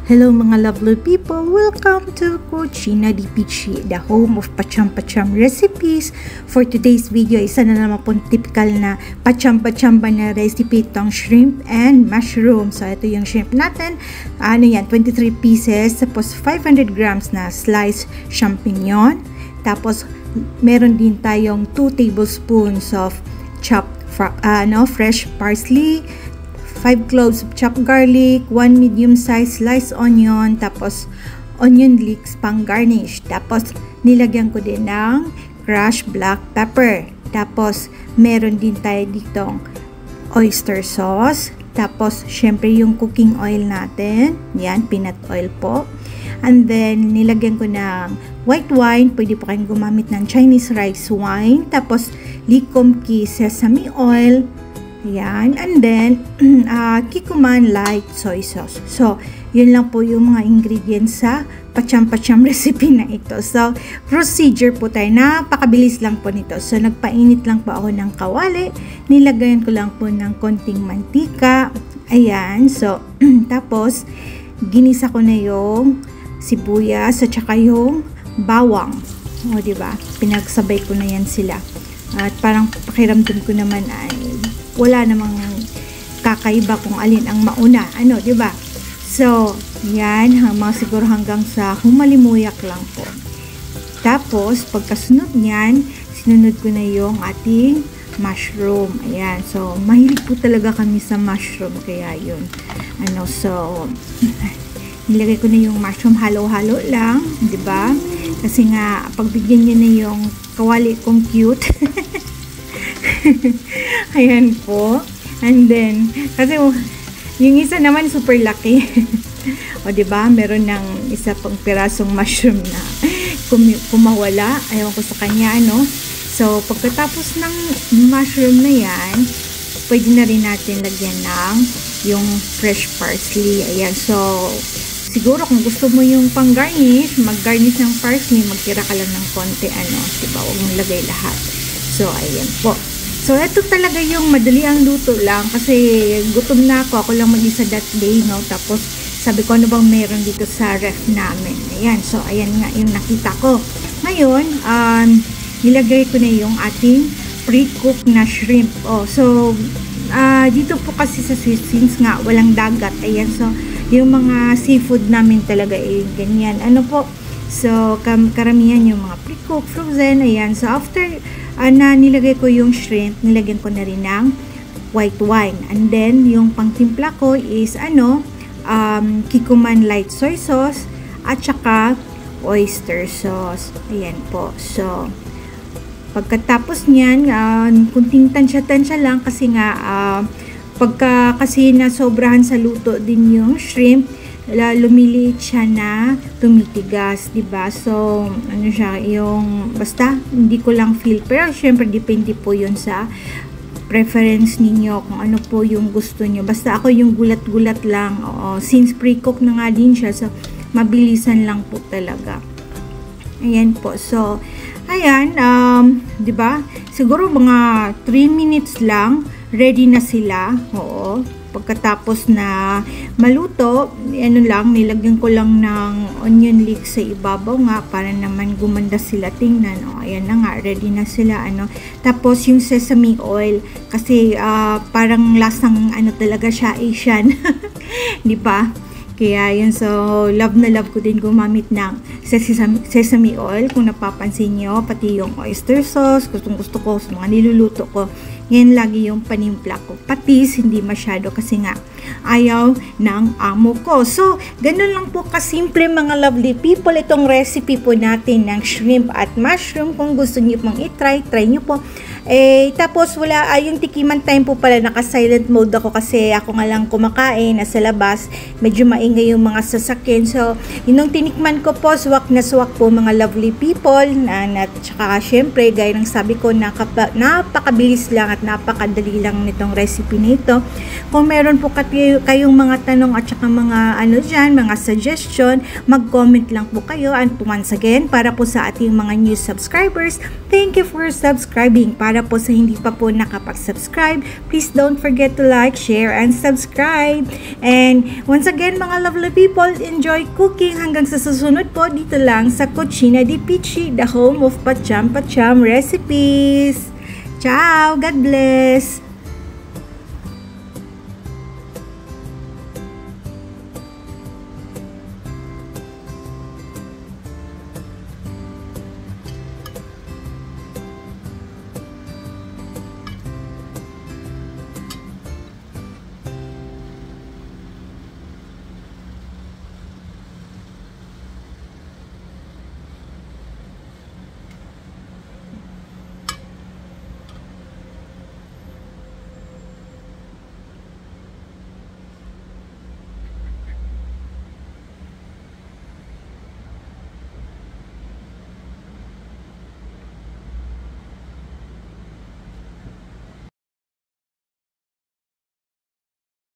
Hello mga lovely people! Welcome to Cucina di Pichi, the home of pacham-pacham recipes. For today's video, isa na naman pong typical na pacham-pachamba na recipe, itong shrimp and mushroom. So ito yung shrimp natin, 23 pieces, tapos 500 grams na sliced champignon. Tapos meron din tayong 2 tablespoons of chopped fresh parsley, 5 cloves of chopped garlic, 1 medium-sized sliced onion, tapos onion leeks pang garnish. Tapos nilagyan ko din ng crushed black pepper. Tapos meron din tayo ditong oyster sauce. Tapos syempre yung cooking oil natin, yan, peanut oil po. And then nilagyan ko ng white wine, pwede po kayong gumamit ng Chinese rice wine. Tapos likom ki sesame oil. Ayan, and then Kikkoman light soy sauce. So, yun lang po yung mga ingredients sa pacham-pacham recipe na ito. So, procedure po tayo, napakabilis lang po nito. So, nagpainit lang po ako ng kawali, nilagayan ko lang po ng konting mantika. Ayan, so tapos ginisa ko na yung sibuyas at saka yung bawang. O, diba? Pinagsabay ko na yan sila. At parang pakiramdam ko naman ay wala namang kakaiba kung alin ang mauna. Ano, di ba? So, yan, siguro hanggang sa humalimuyak lang po. Tapos, pagkasunod niyan, sinunod ko na yung ating mushroom. Ayan. So, mahilig po talaga kami sa mushroom. Kaya yun. So, nilagay ko na yung mushroom. Halo-halo lang. Di ba? Kasi nga, pagbigyan niya na yung kawali kong cute. Ayan po. And then, kasi yung isa naman super laki. O diba, meron ng isa pang pirasong mushroom na kumawala. Ayaw ko sa kanya, ano. So, pagkatapos ng mushroom na yan, pwede na rin natin lagyan ng yung fresh parsley. Ayan. So, siguro kung gusto mo yung pang garnish, mag-garnish ng parsley, magtira ka lang ng konti, ano. Diba, huwag mong lagay lahat. So, ayan po. So, ito talaga yung madali ang luto lang kasi gutom na ako. Ako lang mag-isa that day, no? Tapos, sabi ko, ano bang meron dito sa ref namin? Ayan. So, ayan nga yung nakita ko. Ngayon, nilagay ko na yung ating pre-cooked na shrimp. Oh, so, dito po kasi sa Swiss, since nga walang dagat. Ayan. So, yung mga seafood namin talaga ganyan. Ano po? So, karamihan yung mga pre-cooked, frozen. Ayan. So, after na nilagay ko yung shrimp, nilagyan ko na rin ng white wine. And then, yung pangtimpla ko is, Kikkoman light soy sauce, at saka oyster sauce. Ayan po. So, pagkatapos niyan, kunting tansya-tansya lang kasi nga, kasi nasobrahan sa luto din yung shrimp, lumiliit siya na tumitigas, diba? So, ano siya, yung, basta, hindi ko lang feel, pero syempre, depende po yun sa preference ninyo, kung ano po yung gusto nyo. Basta ako yung gulat-gulat lang, since pre-cook na nga din siya, so, mabilisan lang po talaga. Ayan po, so, ayan, diba? Siguro mga 3 minutes lang, ready na sila, oo. Pagkatapos na maluto, nilagyan ko lang ng onion leeks sa ibabaw nga para naman gumanda sila tingnan. O, ayan na nga, ready na sila, Tapos yung sesame oil kasi parang lasang talaga siya, Asian. 'Di ba? Kaya yun, so love na love ko din gumamit ng sesame oil. Kung napapansin nyo, pati yung oyster sauce, gustong gusto ko sa mga niluluto ko. Yan lagi yung panimpla ko. Patis, hindi masyado kasi nga ayaw ng amo ko. So, ganun lang po kasimple mga lovely people. Itong recipe po natin ng shrimp at mushroom. Kung gusto niyo pong try nyo po. Tapos wala, yung tikiman time po pala, naka-silent mode ako kasi ako nga lang kumakain, nasa labas. Medyo maingay yung mga sasakyan. So, yung tinikman ko po, swak na swak po mga lovely people. Tsaka syempre, gaya ng sabi ko, napakabilis lang at at napakadali lang nitong recipe nito. Kung meron po kayong mga tanong at saka mga mga suggestion, mag-comment lang po kayo. And once again, para po sa ating mga new subscribers, thank you for subscribing. Para po sa hindi pa po nakapag-subscribe, please don't forget to like, share, and subscribe. And once again, mga lovely people, enjoy cooking hanggang sa susunod po dito lang sa Cucina di Pichi, the home of Pacham Pacham recipes. Ciao! God bless!